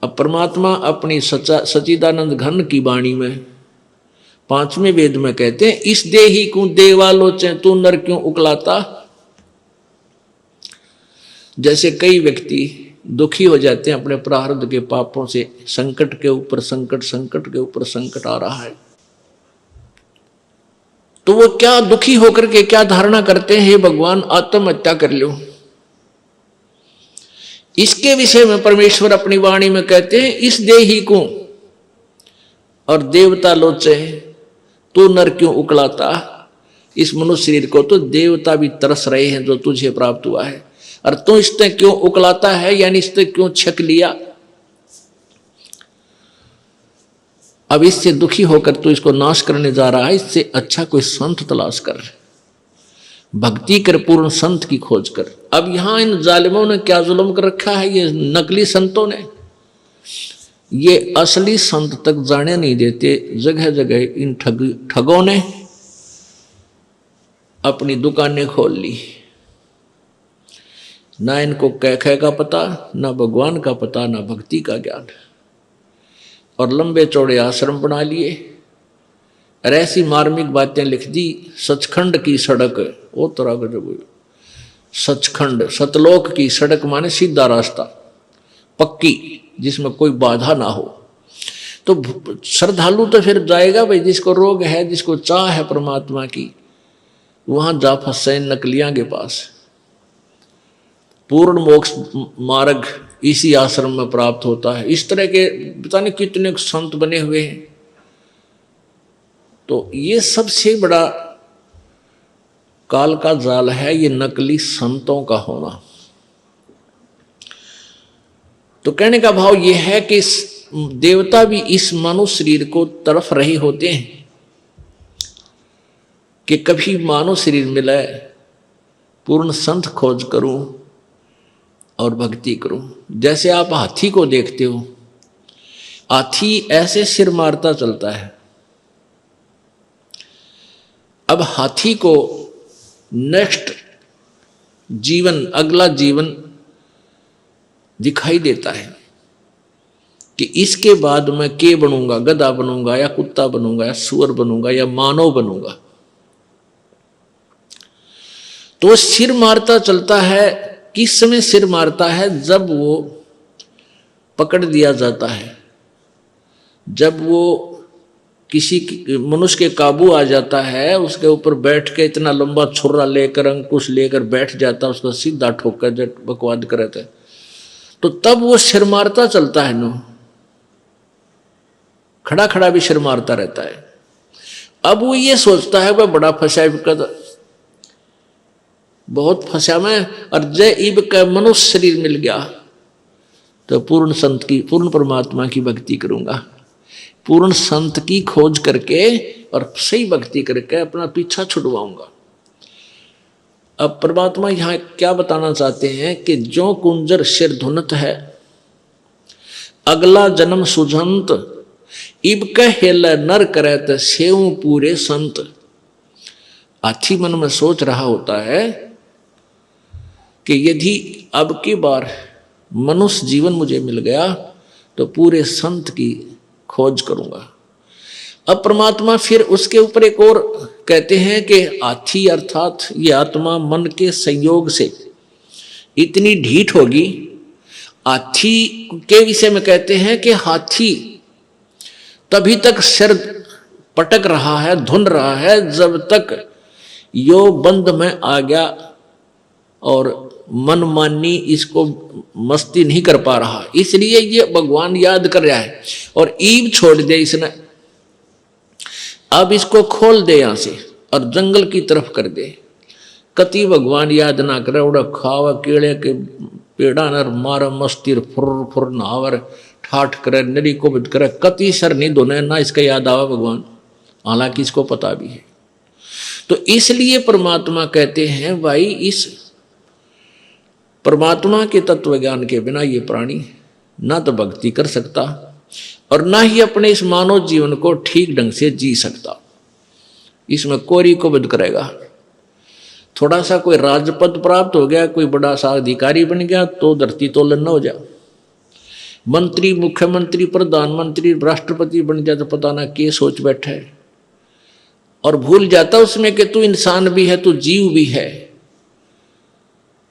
अब परमात्मा अपनी सच्चिदानंद घन की वाणी में 5वें वेद में कहते हैं, इस देही को देवालोचे तू नर क्यों उकलाता। जैसे कई व्यक्ति दुखी हो जाते हैं अपने प्रारब्ध के पापों से, संकट के ऊपर संकट, संकट के ऊपर संकट आ रहा है, तो वो क्या दुखी होकर के क्या धारणा करते हैं, हे भगवान आत्महत्या कर लो। इसके विषय में परमेश्वर अपनी वाणी में कहते हैं, इस देही को और देवता लोचे तू नर क्यों उकलाता। इस मनुष्य शरीर को तो देवता भी तरस रहे हैं जो तुझे प्राप्त हुआ है, और तू इससे क्यों उकलाता है, यानी इससे क्यों छक लिया। अब इससे दुखी होकर तू इसको नाश करने जा रहा है, इससे अच्छा कोई संत तलाश कर, भक्ति कर, पूर्ण संत की खोज कर। अब यहां इन जालिमों ने क्या जुल्म कर रखा है, ये नकली संतों ने, ये असली संत तक जाने नहीं देते। जगह जगह इन ठगों ने अपनी दुकानें खोल ली, ना इनको कह का पता, ना भगवान का पता, ना भक्ति का ज्ञान, और लंबे चौड़े आश्रम बना लिए और ऐसी मार्मिक बातें लिख दी। सचखंड की सड़क, वो तरह का जो सचखंड, सतलोक की सड़क माने सीधा रास्ता, पक्की, जिसमें कोई बाधा ना हो। तो श्रद्धालु तो फिर जाएगा भाई, जिसको रोग है, जिसको चाह है परमात्मा की, वहां जा फंसे नकलियां के पास। पूर्ण मोक्ष मार्ग इसी आश्रम में प्राप्त होता है। इस तरह के पता नहीं कितने संत बने हुए हैं। तो ये सबसे बड़ा काल का जाल है, ये नकली संतों का होना। तो कहने का भाव ये है कि देवता भी इस मानव शरीर को तरफ रहे होते हैं कि कभी मानव शरीर मिले, पूर्ण संत खोज करूं और भक्ति करूं। जैसे आप हाथी को देखते हो, हाथी ऐसे सिर मारता चलता है। अब हाथी को नेक्स्ट जीवन, अगला जीवन दिखाई देता है कि इसके बाद मैं के बनूंगा, गधा बनूंगा या कुत्ता बनूंगा या सुअर बनूंगा या मानव बनूंगा। तो सिर मारता चलता है। किस समय सिर मारता है? जब वो पकड़ दिया जाता है, जब वो किसी मनुष्य के काबू आ जाता है, उसके ऊपर बैठ के इतना लंबा छुरा लेकर, अंकुश लेकर बैठ जाता है, उसका सीधा ठोकर जब बकवाद करता है, तो तब वो सिर मारता चलता है। नो खड़ा खड़ा भी सिर मारता रहता है। अब वो ये सोचता है वह बड़ा फंसा, बहुत फंसा मैं, और जय इब का मनुष्य शरीर मिल गया तो पूर्ण संत की, पूर्ण परमात्मा की भक्ति करूंगा। पूर्ण संत की खोज करके और सही भक्ति करके अपना पीछा छुड़वाऊंगा। अब परमात्मा यहां क्या बताना चाहते हैं कि जो कुंजर सिर धुनत है, अगला जन्म सुझंत, इब कहेल नर करत सेव पूरे संत। हाथी मन में सोच रहा होता है कि यदि अब की बार मनुष्य जीवन मुझे मिल गया तो पूरे संत की खोज करूंगा। अब परमात्मा फिर उसके ऊपर एक और कहते हैं कि हाथी अर्थात ये आत्मा मन के संयोग से इतनी ढीठ होगी। हाथी के विषय में कहते हैं कि हाथी तभी तक सिर पटक रहा है, धुन रहा है, जब तक यो बंद में आ गया और मनमानी इसको मस्ती नहीं कर पा रहा। इसलिए ये भगवान याद कर रहा है और ईब छोड़ दे इसने। अब इसको खोल दे यहां से और जंगल की तरफ कर दे। कति भगवान याद ना करे, उड़ा खावा केड़े के पेड़ा नर मार मस्ती फुर फुर नहावर ठाठ करे, नरी को बिद करे, कति सर नहीं धोने ना इसका याद आवा भगवान, हालांकि इसको पता भी है। तो इसलिए परमात्मा कहते हैं भाई, इस परमात्मा के तत्व ज्ञान के बिना ये प्राणी ना तो भक्ति कर सकता और ना ही अपने इस मानव जीवन को ठीक ढंग से जी सकता। इसमें कोरी को बद करेगा। थोड़ा सा कोई राजपद प्राप्त हो गया, कोई बड़ा सा अधिकारी बन गया तो धरती तोलन न हो जा। मंत्री, मुख्यमंत्री, प्रधानमंत्री, राष्ट्रपति बन जाए तो पता ना क्या सोच बैठा है, और भूल जाता उसमें कि तू इंसान भी है, तू जीव भी है।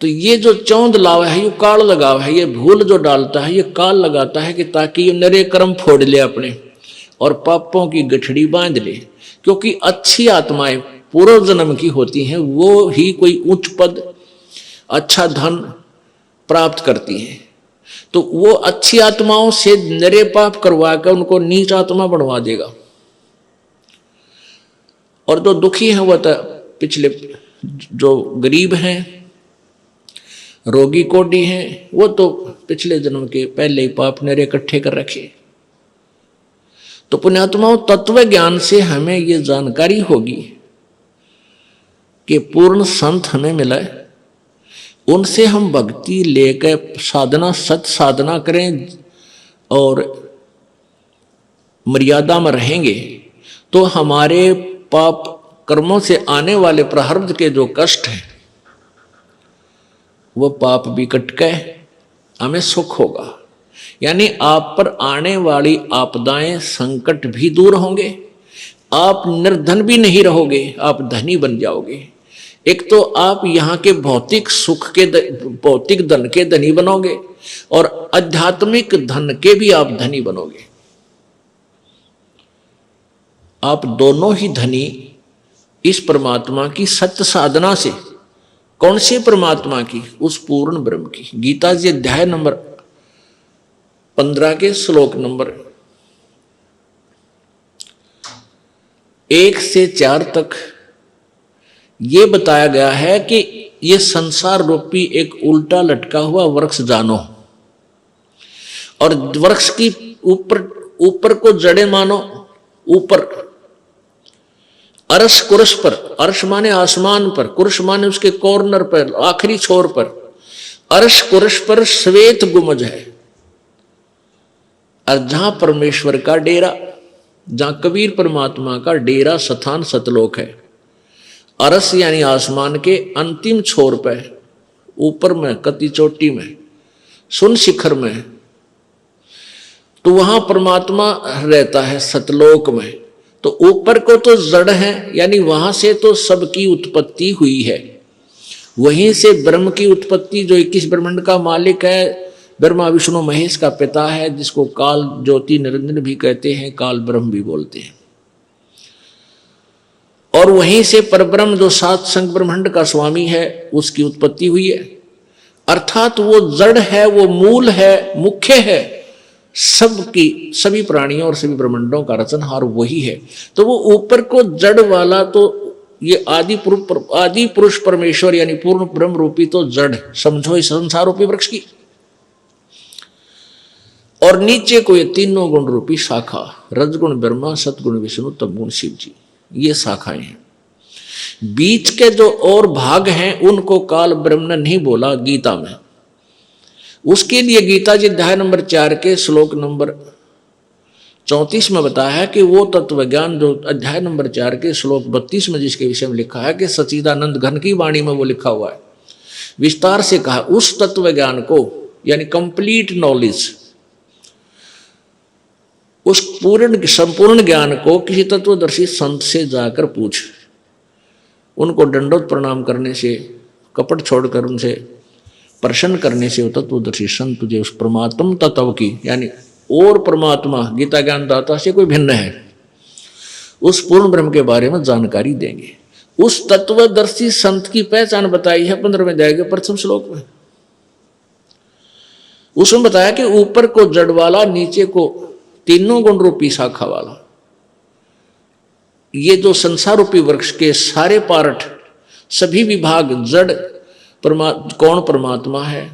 तो ये जो चौंध लावा है, ये काल लगावा है, ये भूल जो डालता है, ये काल लगाता है कि ताकि ये नरे कर्म फोड़ ले अपने और पापों की गठड़ी बांध ले। क्योंकि अच्छी आत्माएं पूर्व जन्म की होती हैं, वो ही कोई उच्च पद, अच्छा धन प्राप्त करती हैं। तो वो अच्छी आत्माओं से नरे पाप करवा कर उनको नीच आत्मा बनवा देगा। और जो दुखी हैं, वह तो पिछले जो गरीब हैं, रोगी कोडी हैं, वो तो पिछले जन्म के पहले ही पाप नरे इकट्ठे कर रखे। तो पुण्यात्माओं, तत्व ज्ञान से हमें ये जानकारी होगी कि पूर्ण संत हमें मिला है, उनसे हम भक्ति लेकर साधना, सत साधना करें और मर्यादा में रहेंगे तो हमारे पाप कर्मों से आने वाले प्रारब्ध के जो कष्ट हैं वो पाप भी कट के हमें सुख होगा। यानी आप पर आने वाली आपदाएं, संकट भी दूर होंगे, आप निर्धन भी नहीं रहोगे, आप धनी बन जाओगे। एक तो आप यहाँ के भौतिक सुख के, भौतिक धन के धनी बनोगे और आध्यात्मिक धन के भी आप धनी बनोगे। आप दोनों ही धनी इस परमात्मा की सत्य साधना से। कौन से परमात्मा की? उस पूर्ण ब्रह्म की। गीता जी अध्याय नंबर 15 के श्लोक नंबर 1 से 4 तक ये बताया गया है कि ये संसार रूपी एक उल्टा लटका हुआ वृक्ष जानो, और वृक्ष की ऊपर को जड़े मानो, ऊपर अर्श कुर्श पर, अर्श माने आसमान पर, कुर्श माने उसके कॉर्नर पर, आखिरी छोर पर, अर्श कुर्श पर श्वेत गुमज है। और जहां परमेश्वर का डेरा, जहां कबीर परमात्मा का डेरा स्थान सतलोक है, अरस यानी आसमान के अंतिम छोर पर, ऊपर में, कति चोटी में, सुन शिखर में, तो वहां परमात्मा रहता है सतलोक में। तो ऊपर को तो जड़ है, यानी वहां से तो सबकी उत्पत्ति हुई है, वहीं से ब्रह्म की उत्पत्ति, जो 21 ब्रह्मांड का मालिक है, ब्रह्मा विष्णु महेश का पिता है, जिसको काल ज्योति निरंजन भी कहते हैं, काल ब्रह्म भी बोलते हैं। और वहीं से परब्रह्म जो 7 संग ब्रह्मांड का स्वामी है, उसकी उत्पत्ति हुई है। अर्थात वो जड़ है, वो मूल है, मुख्य है, सबकी, सभी प्राणियों और सभी ब्रह्मांडों का रचनहार वही है। तो वो ऊपर को जड़ वाला, तो ये आदि पुरुष परमेश्वर यानी पूर्ण ब्रह्म रूपी तो जड़ समझो इस संसार रूपी वृक्ष की, और नीचे को ये तीनों गुण रूपी शाखा, रजगुण ब्रह्मा, सतगुण विष्णु, तमगुण शिव जी, ये शाखाएं हैं। बीच के जो और भाग हैं उनको काल ब्रह्म ने नहीं बोला गीता में। उसके लिए गीता जी अध्याय नंबर 4 के श्लोक नंबर 34 में बताया है कि वो तत्व ज्ञान जो अध्याय नंबर 4 के श्लोक 32 में जिसके विषय में लिखा है कि सच्चिदानंद घन की वाणी में वो लिखा हुआ है, विस्तार से कहा, उस तत्व ज्ञान को यानी कंप्लीट नॉलेज, उस पूर्ण संपूर्ण ज्ञान को किसी तत्वदर्शी संत से जाकर पूछ। उनको दंडोत प्रणाम करने से, कपट छोड़कर उनसे प्रसन्न करने से वो तत्वदर्शी संत तुझे उस परमात्म तत्व की, यानी और परमात्मा गीता ज्ञान दाता से कोई भिन्न है, उस पूर्ण ब्रह्म के बारे में जानकारी देंगे। उस तत्वदर्शी संत की पहचान बताई है 15वें अध्याय के प्रथम श्लोक में। उसमें बताया कि ऊपर को जड़ वाला, नीचे को तीनों गुण रूपी शाखा वाला, ये जो संसार रूपी वृक्ष के सारे पार्ट, सभी विभाग, जड़ कौन परमात्मा है,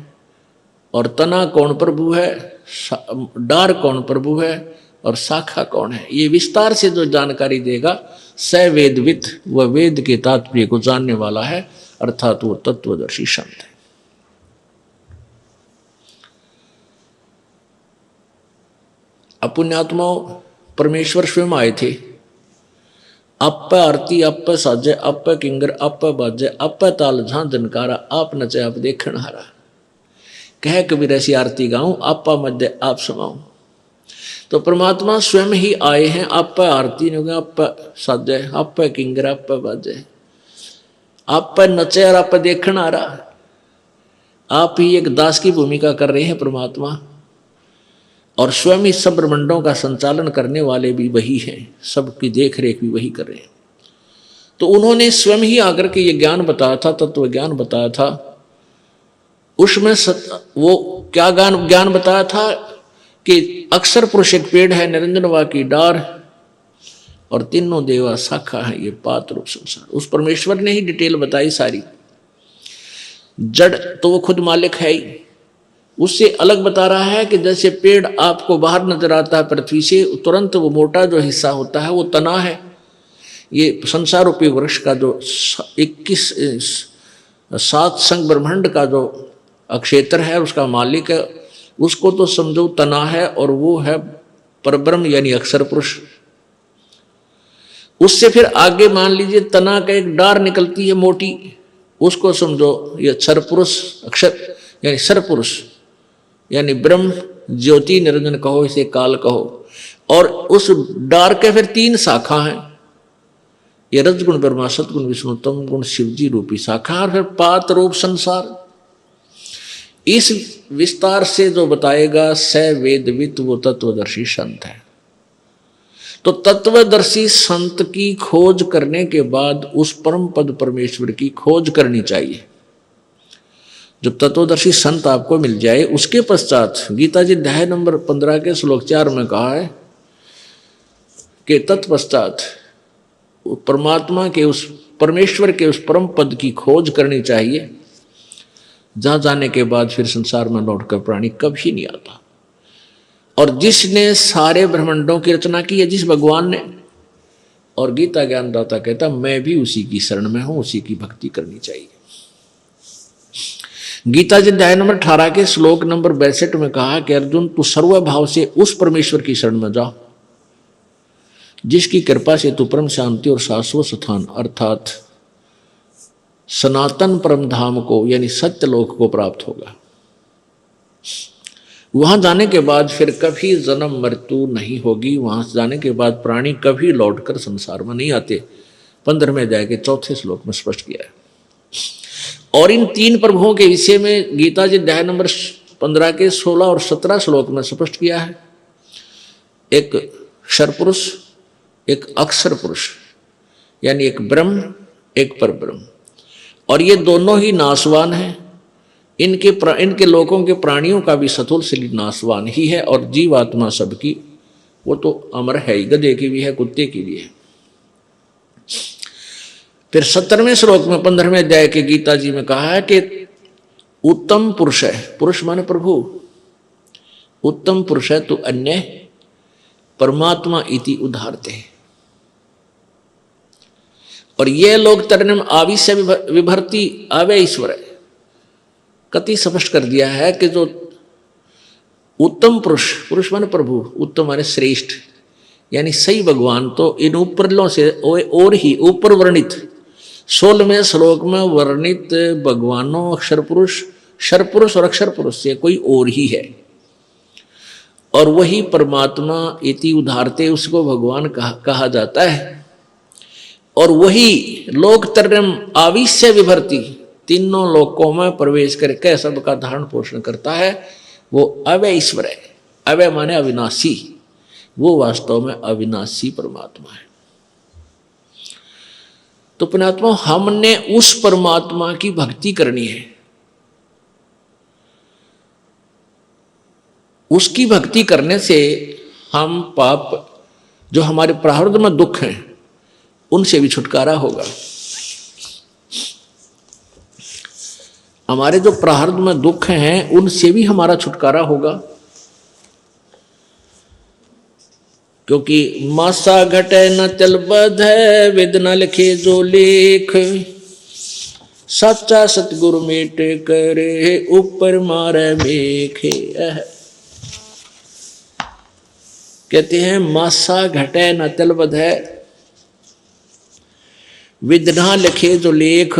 और तना कौन प्रभु है, डार कौन प्रभु है, और शाखा कौन है, ये विस्तार से जो जानकारी देगा स वेदविद, वह वेद के तात्पर्य को जानने वाला है, अर्थात वो तत्वदर्शी संत है। पुण्यात्माओं, परमेश्वर स्वयं आए थे, अप आरती अप साजे, अप किंगर अप बाजे, अप ताल झां जनकारा, आप नचे आप देखण हारा। कह कबीर ऐसी आरती गाऊं, आपा मध्य आप समाऊं। तो परमात्मा स्वयं ही आए हैं, आपा आरती नहीं होगी, आपा साजे, आपा किंगर, आपा बाजे, आपा नचे और आपा देखण आ रहा। आप ही एक दास की भूमिका कर रहे हैं परमात्मा, और स्वयं ही सब ब्रह्मांडों का संचालन करने वाले भी वही हैं, सबकी देख रेख भी वही कर रहे हैं। तो उन्होंने स्वयं ही आकर के ये ज्ञान बताया था, तत्व ज्ञान बताया था। उसमें वो क्या ज्ञान बताया था कि अक्षर पुरुष एक पेड़ है, निरंजनवा की डार, और तीनों देवा शाखा है, ये पात रूप संसार। उस परमेश्वर ने ही डिटेल बताई सारी। जड़ तो वो खुद मालिक है ही, उससे अलग बता रहा है कि जैसे पेड़ आपको बाहर नजर आता है पृथ्वी से, तुरंत वो मोटा जो हिस्सा होता है वो तना है। ये संसार रूपी वृक्ष का जो 7 संग ब्रह्मांड का जो अक्षेत्र है, उसका मालिक है, उसको तो समझो तना है, और वो है परब्रह्म यानी अक्षर पुरुष। उससे फिर आगे मान लीजिए तना का एक डार निकलती है मोटी, उसको समझो ये अक्षर पुरुष, अक्षर यानी सर पुरुष यानी ब्रह्म ज्योति निरंजन कहो, इसे काल कहो। और उस डार के फिर 3 शाखा हैं, ये रजगुण ब्रह्मा, सतगुण विष्णु, तम गुण शिवजी रूपी शाखा, और फिर पात रूप संसार। इस विस्तार से जो बताएगा स वेदवित, वो तत्वदर्शी संत है। तो तत्वदर्शी संत की खोज करने के बाद उस परम पद परमेश्वर की खोज करनी चाहिए। जब तत्वदर्शी संत आपको मिल जाए, उसके पश्चात गीता जी अध्याय नंबर 15 के श्लोक 4 में कहा है कि तत्पश्चात परमात्मा के, उस परमेश्वर के उस परम पद की खोज करनी चाहिए, जहां जाने के बाद फिर संसार में लौटकर प्राणी कभी नहीं आता। और जिसने सारे ब्रह्मांडों की रचना की है, जिस भगवान ने, और गीता ज्ञानदाता कहता मैं भी उसी की शरण में हूं, उसी की भक्ति करनी चाहिए। गीता जी अध्याय नंबर 18 के श्लोक नंबर 62 में कहा कि अर्जुन तू सर्वभाव से उस परमेश्वर की शरण में जा, जिसकी कृपा से तू परम शांति और शाश्वत स्थान अर्थात सनातन परम धाम को यानी सत्यलोक को प्राप्त होगा। वहां जाने के बाद फिर कभी जन्म मृत्यु नहीं होगी। वहां जाने के बाद प्राणी कभी लौटकर संसार में नहीं आते। 15वें अध्याय के 4थे श्लोक में स्पष्ट किया है। और इन 3 प्रभुओं के विषय में गीता जी अध्याय नंबर 15 के 16 और 17 श्लोक में स्पष्ट किया है। एक क्षर पुरुष, एक अक्षर पुरुष, यानी एक ब्रह्म, एक परब्रह्म, और ये दोनों ही नाशवान हैं। इनके लोगों के प्राणियों का भी सतुल शरीर नाशवान ही है, और जीवात्मा सबकी वो तो अमर है ही, गधे की भी है, कुत्ते की भी है। फिर 17वें श्लोक में 15वें अध्याय के गीता जी में कहा है कि उत्तम पुरुष है, पुरुष माने प्रभु, उत्तम पुरुष है तो अन्य परमात्मा इति उदाहरते। और ये लोग तरनम आविश्य विभर्ति आवे ईश्वर है, कति स्पष्ट कर दिया है कि जो उत्तम पुरुष, पुरुष माने प्रभु, उत्तम माने श्रेष्ठ यानी सही भगवान, तो इन ऊपरलों से और ही ऊपर वर्णित 16वें श्लोक में वर्णित भगवानों अक्षर पुरुष, क्षर पुरुष और अक्षर पुरुष से कोई और ही है, और वही परमात्मा इति उदाहरते उसको भगवान कहा जाता है। और वही लोक तरम आविश्य विभर्ति, तीनों लोकों में प्रवेश करके सबका धारण पोषण करता है, वो अवय ईश्वर है। अवय माने अविनाशी, वो वास्तव में अविनाशी परमात्मा है। तो पुण्यात्मा हमने उस परमात्मा की भक्ति करनी है। उसकी भक्ति करने से हम पाप, जो हमारे प्रारब्ध में दुख हैं, उनसे भी छुटकारा होगा। हमारे जो प्रारब्ध में दुख हैं उनसे भी हमारा छुटकारा होगा, क्योंकि मासा घटे न चल बधे, वेद न लिखे जो लेख, सच्चा सतगुरु मेट करे, ऊपर मारे मेखे। कहते हैं मासा घटे न चल बधे, वेद न लिखे जो लेख,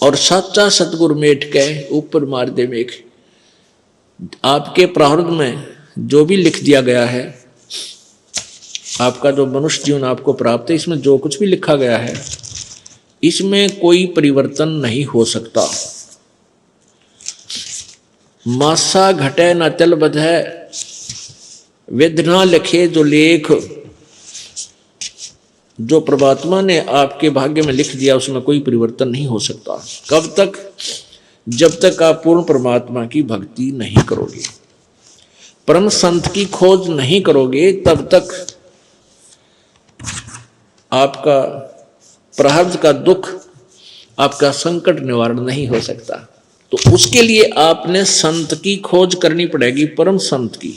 और सच्चा सतगुरु मेट के ऊपर मार दे मेघ। आपके प्रारब्ध में जो भी लिख दिया गया है, आपका जो मनुष्य जीवन आपको प्राप्त है, इसमें जो कुछ भी लिखा गया है इसमें कोई परिवर्तन नहीं हो सकता। मासा घटे न तल बधै, वेदना लिखे जो लेख। जो परमात्मा ने आपके भाग्य में लिख दिया उसमें कोई परिवर्तन नहीं हो सकता। कब तक? जब तक आप पूर्ण परमात्मा की भक्ति नहीं करोगे, परम संत की खोज नहीं करोगे, तब तक आपका प्रारब्ध का दुख, आपका संकट निवारण नहीं हो सकता। तो उसके लिए आपने संत की खोज करनी पड़ेगी, परम संत की।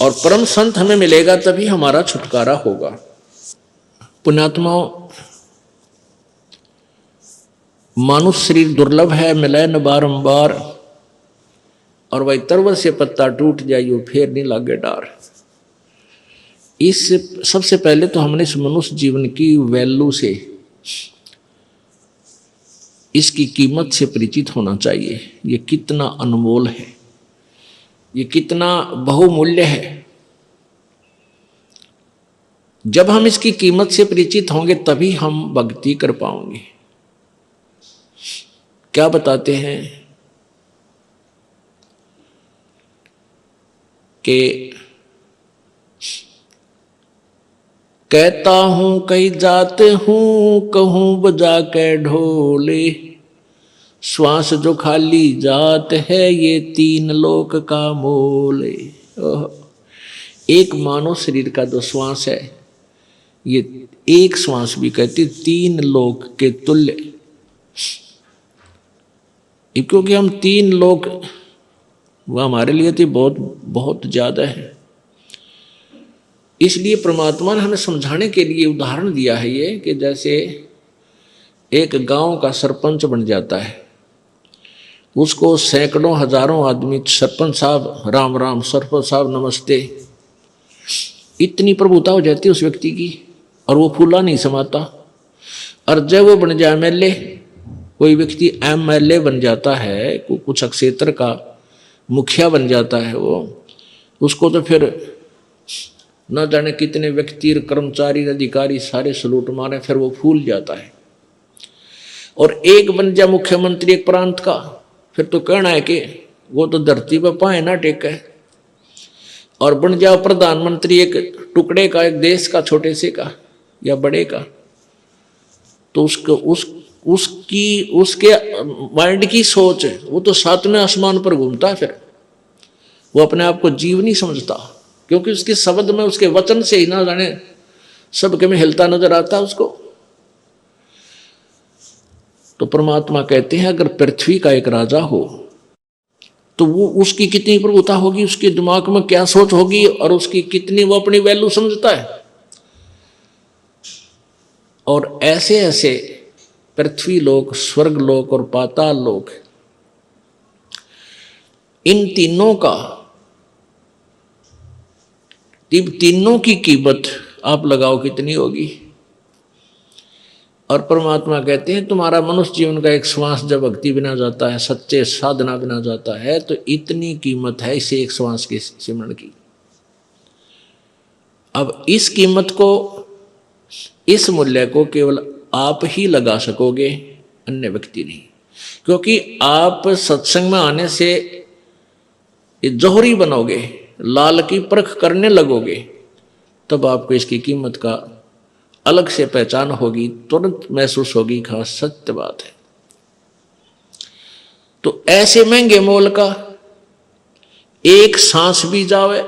और परम संत हमें मिलेगा तभी हमारा छुटकारा होगा। पुण्यात्माओं, मानुष शरीर दुर्लभ है, मिले न बारंबार, और वही तरवर से पत्ता टूट जाइयो फिर नहीं लागे डार। इस सबसे पहले तो हमने इस मनुष्य जीवन की वैल्यू से, इसकी कीमत से परिचित होना चाहिए। ये कितना अनमोल है, ये कितना बहुमूल्य है। जब हम इसकी कीमत से परिचित होंगे तभी हम भक्ति कर पाएंगे। क्या बताते हैं कि कहता हूं कई जात हूं, कहूं बजा के ढोले, श्वास जो खाली जात है ये 3 लोक का मोले। एक मानव शरीर का जो श्वास है, ये एक श्वास भी कहते 3 लोक के तुल्य। क्योंकि हम 3 लोक, वह हमारे लिए तो बहुत बहुत ज्यादा है। इसलिए परमात्मा ने हमें समझाने के लिए उदाहरण दिया है ये, कि जैसे एक गांव का सरपंच बन जाता है, उसको सैकड़ों हजारों आदमी सरपंच साहब राम राम, सरपंच साहब नमस्ते, इतनी प्रभुता हो जाती है उस व्यक्ति की, और वो फूला नहीं समाता। और जब वो बन जाए एमएलए, कोई व्यक्ति एमएलए बन जाता है, कुछ क्षेत्र का मुखिया बन जाता है वो, उसको तो फिर न जाने कितने व्यक्ति, कर्मचारी, अधिकारी सारे सलूट मारे, फिर वो फूल जाता है। और एक बन जाए मुख्यमंत्री एक प्रांत का, फिर तो कहना है कि वो तो धरती पर पाए ना टेके। और बन जाओ प्रधानमंत्री एक टुकड़े का, एक देश का, छोटे से का या बड़े का, तो उसके माइंड की सोच है, वो तो 7वें आसमान पर घूमता है। फिर वो अपने आप को जीव नहीं समझता, क्योंकि उसके शब्द में, उसके वचन से ही ना जाने सबके में हिलता नजर आता है उसको। तो परमात्मा कहते हैं अगर पृथ्वी का एक राजा हो तो वो, उसकी कितनी प्रभुता होगी, उसके दिमाग में क्या सोच होगी, और उसकी कितनी वो अपनी वैल्यू समझता है। और ऐसे ऐसे पृथ्वी लोक, स्वर्ग लोक और पाताल लोक, इन तीनों का, तीनों की कीमत आप लगाओ कितनी होगी। और परमात्मा कहते हैं तुम्हारा मनुष्य जीवन का एक श्वास जब भक्ति बिना जाता है, सच्चे साधना बिना जाता है, तो इतनी कीमत है इसे एक श्वास के सिमरण की। अब इस कीमत को, इस मूल्य को केवल आप ही लगा सकोगे, अन्य व्यक्ति नहीं। क्योंकि आप सत्संग में आने से जौहरी बनोगे, लाल की परख करने लगोगे, तब आपको इसकी कीमत का अलग से पहचान होगी, तुरंत महसूस होगी। खास सत्य बात है। तो ऐसे महंगे मोल का एक सांस भी जावे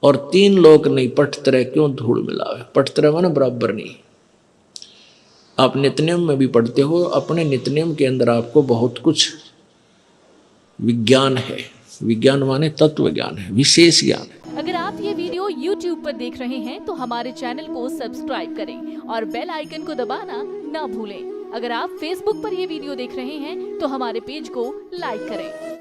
और 3 लोक नहीं पटतरे क्यों धूल मिलावे। पटतरे माने बराबर नहीं। आप नित्यनियम में भी पढ़ते हो, अपने नित्यनियम के अंदर आपको बहुत कुछ विज्ञान है। विज्ञान माने तत्व ज्ञान है, विशेष ज्ञान है। अगर आप ये वीडियो YouTube पर देख रहे हैं तो हमारे चैनल को सब्सक्राइब करें और बेल आइकन को दबाना ना भूलें। अगर आप Facebook पर ये वीडियो देख रहे हैं तो हमारे पेज को लाइक करें।